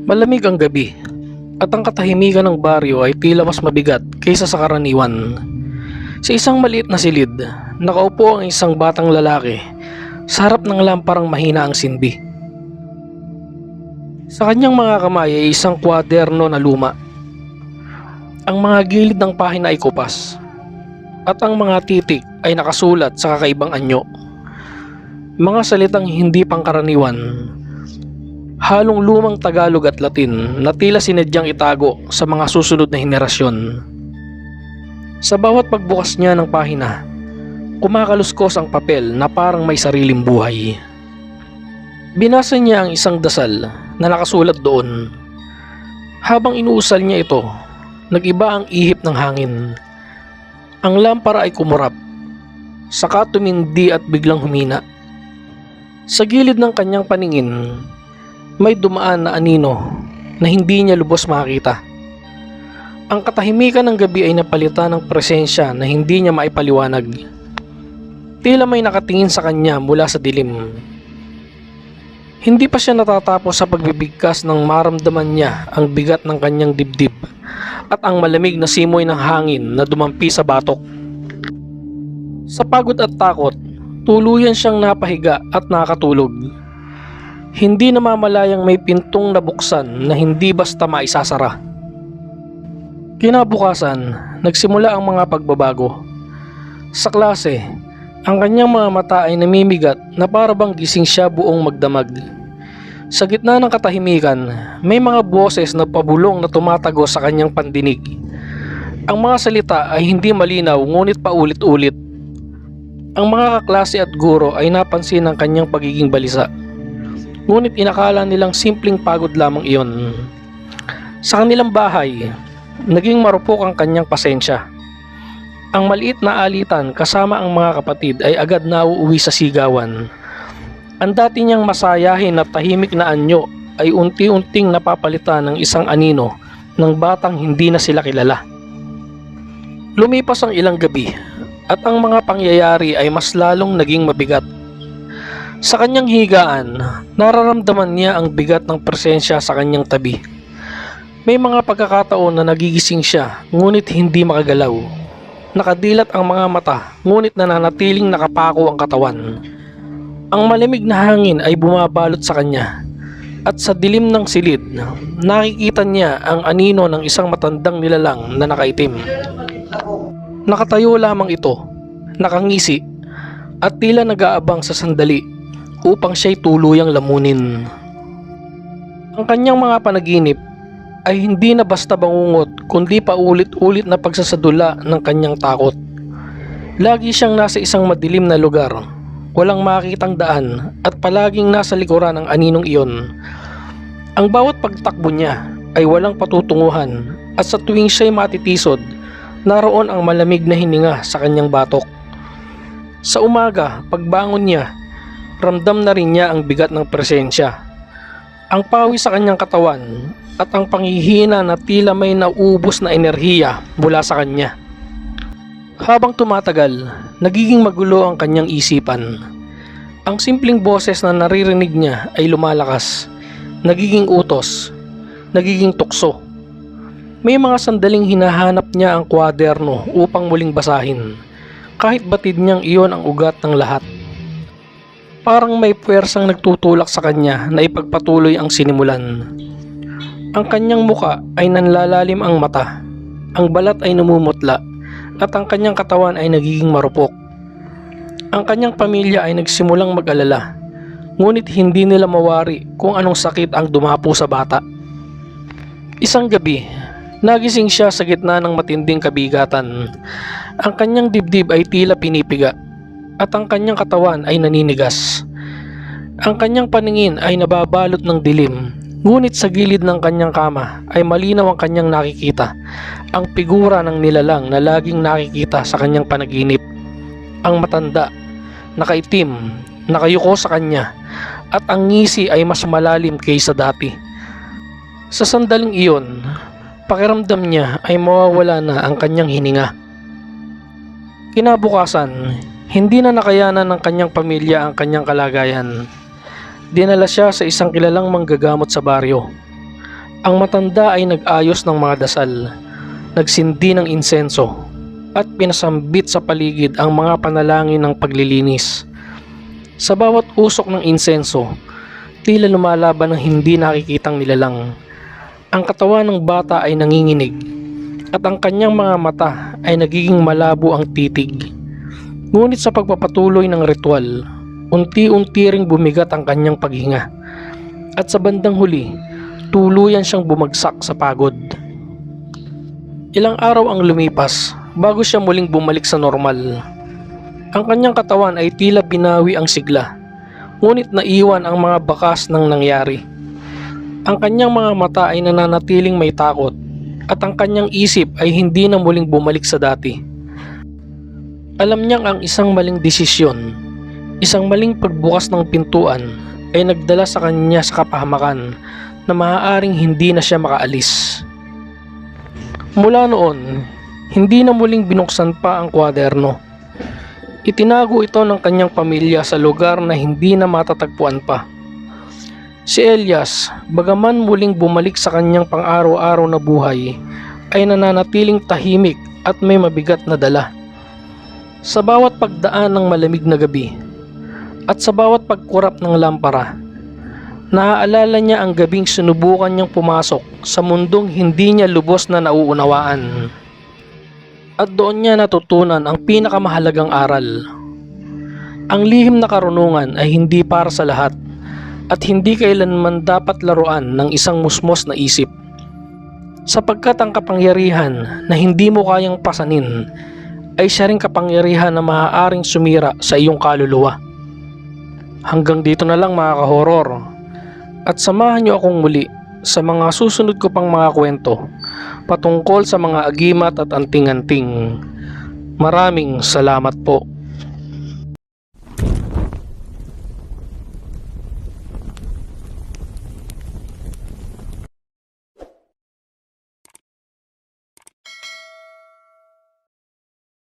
Malamig ang gabi at ang katahimikan ng baryo ay tila mas mabigat kaysa sa karaniwan. Sa isang maliit na silid, nakaupo ang isang batang lalaki sa harap ng lamparang mahina ang sindi. Sa kanyang mga kamay ay isang kwaderno na luma. Ang mga gilid ng pahina ay kupas at ang mga titik ay nakasulat sa kakaibang anyo. Mga salitang hindi pangkaraniwan, halong lumang Tagalog at Latin na tila sinadyang itago sa mga susunod na henerasyon. Sa bawat pagbukas niya ng pahina, kumakaluskos ang papel na parang may sariling buhay. Binasa niya ang isang dasal na nakasulat doon. Habang inuusal niya ito, nag-iba ang ihip ng hangin. Ang lampara ay kumurap, saka tumindi at biglang humina. Sa gilid ng kanyang paningin, may dumaan na anino na hindi niya lubos makita. Ang katahimikan ng gabi ay napalitan ng presensya na hindi niya maipaliwanag. Tila may nakatingin sa kanya mula sa dilim. Hindi pa siya natatapos sa pagbibigkas nang maramdaman niya ang bigat ng kanyang dibdib at ang malamig na simoy ng hangin na dumampi sa batok. Sa pagod at takot, tuluyan siyang napahiga at nakatulog. Hindi namamalayang may pintong nabuksan na hindi basta maisasara. Kinabukasan, nagsimula ang mga pagbabago. Sa klase, ang kanyang mga mata ay namimigat na para bang gising siya buong magdamag. Sa gitna ng katahimikan, may mga boses na pabulong na tumatago sa kanyang pandinig. Ang mga salita ay hindi malinaw ngunit paulit-ulit. Ang mga kaklase at guro ay napansin ang kanyang pagiging balisa. Ngunit inakala nilang simpleng pagod lamang iyon. Sa kanilang bahay, naging marupok ang kanyang pasensya. Ang maliit na alitan kasama ang mga kapatid ay agad nauuwi sa sigawan. Ang dati niyang masayahin at tahimik na anyo ay unti-unting napapalitan ng isang anino ng batang hindi na sila kilala. Lumipas ang ilang gabi at ang mga pangyayari ay mas lalong naging mabigat. Sa kanyang higaan, nararamdaman niya ang bigat ng presensya sa kanyang tabi. May mga pagkakataon na nagigising siya ngunit hindi makagalaw. Nakadilat ang mga mata ngunit nananatiling nakapako ang katawan. Ang malamig na hangin ay bumabalot sa kanya at sa dilim ng silid, nakikita niya ang anino ng isang matandang nilalang na nakaitim. Nakatayo lamang ito, nakangisi at tila nag-aabang sa sandali upang siya'y tuluyang lamunin. Ang kanyang mga panaginip ay hindi na basta bangungot kundi paulit-ulit na pagsasadula ng kanyang takot. Lagi siyang nasa isang madilim na lugar, walang makitang daan at palaging nasa likuran ng aninong iyon. Ang bawat pagtakbo niya ay walang patutunguhan at sa tuwing siya'y matitisod, naroon ang malamig na hininga sa kanyang batok. Sa umaga, pagbangon niya, ramdam na rin niya ang bigat ng presensya. Ang pawis sa kanyang katawan at ang panghihina na tila may naubos na enerhiya mula sa kanya. Habang tumatagal, nagiging magulo ang kanyang isipan. Ang simpleng boses na naririnig niya ay lumalakas, nagiging utos, nagiging tukso. May mga sandaling hinahanap niya ang kwaderno upang muling basahin, kahit batid niyang iyon ang ugat ng lahat. Parang may puwersang nagtutulak sa kanya na ipagpatuloy ang sinimulan. Ang kanyang muka ay nanlalalim ang mata, ang balat ay namumutla, at ang kanyang katawan ay nagiging marupok. Ang kanyang pamilya ay nagsimulang mag-alala, ngunit hindi nila mawari kung anong sakit ang dumapo sa bata. Isang gabi, nagising siya sa gitna ng matinding kabigatan. Ang kanyang dibdib ay tila pinipiga at ang kanyang katawan ay naninigas. Ang kanyang paningin ay nababalot ng dilim, ngunit sa gilid ng kanyang kama ay malinaw ang kanyang nakikita, ang figura ng nilalang na laging nakikita sa kanyang panaginip. Ang matanda, nakaitim, nakayuko sa kanya, at ang ngisi ay mas malalim kaysa dati. Sa sandaling iyon, pakiramdam niya ay mawawala na ang kanyang hininga. Kinabukasan, hindi na nakayanan ng kanyang pamilya ang kanyang kalagayan. Dinala siya sa isang kilalang manggagamot sa baryo. Ang matanda ay nag-ayos ng mga dasal, nagsindi ng insenso, at pinasambit sa paligid ang mga panalangin ng paglilinis. Sa bawat usok ng insenso, tila lumalaban ng hindi nakikitang nilalang. Ang katawan ng bata ay nanginginig, at ang kanyang mga mata ay nagiging malabo ang titig. Ngunit sa pagpapatuloy ng ritual, unti-unti ring bumigat ang kanyang paghinga. At sa bandang huli, tuluyan siyang bumagsak sa pagod. Ilang araw ang lumipas bago siya muling bumalik sa normal. Ang kanyang katawan ay tila binawi ang sigla, ngunit naiwan ang mga bakas ng nangyari. Ang kanyang mga mata ay nananatiling may takot, at ang kanyang isip ay hindi na muling bumalik sa dati. Alam niyang ang isang maling desisyon, isang maling pagbukas ng pintuan ay nagdala sa kanya sa kapahamakan na maaaring hindi na siya makaalis. Mula noon, hindi na muling binuksan pa ang kwaderno. Itinago ito ng kanyang pamilya sa lugar na hindi na matatagpuan pa. Si Elias, bagaman muling bumalik sa kanyang pang-araw-araw na buhay, ay nananatiling tahimik at may mabigat na dala. Sa bawat pagdaan ng malamig na gabi, at sa bawat pagkurap ng lampara, naaalala niya ang gabing sinubukan niyang pumasok sa mundong hindi niya lubos na nauunawaan. At doon niya natutunan ang pinakamahalagang aral. Ang lihim na karunungan ay hindi para sa lahat, at hindi kailanman dapat laruan ng isang musmos na isip. Sapagkat ang kapangyarihan na hindi mo kayang pasanin ay siya ring kapangyarihan na maaaring sumira sa iyong kaluluwa. Hanggang dito na lang mga ka-horror. At samahan niyo akong muli sa mga susunod ko pang mga kwento patungkol sa mga agimat at anting-anting. Maraming salamat po.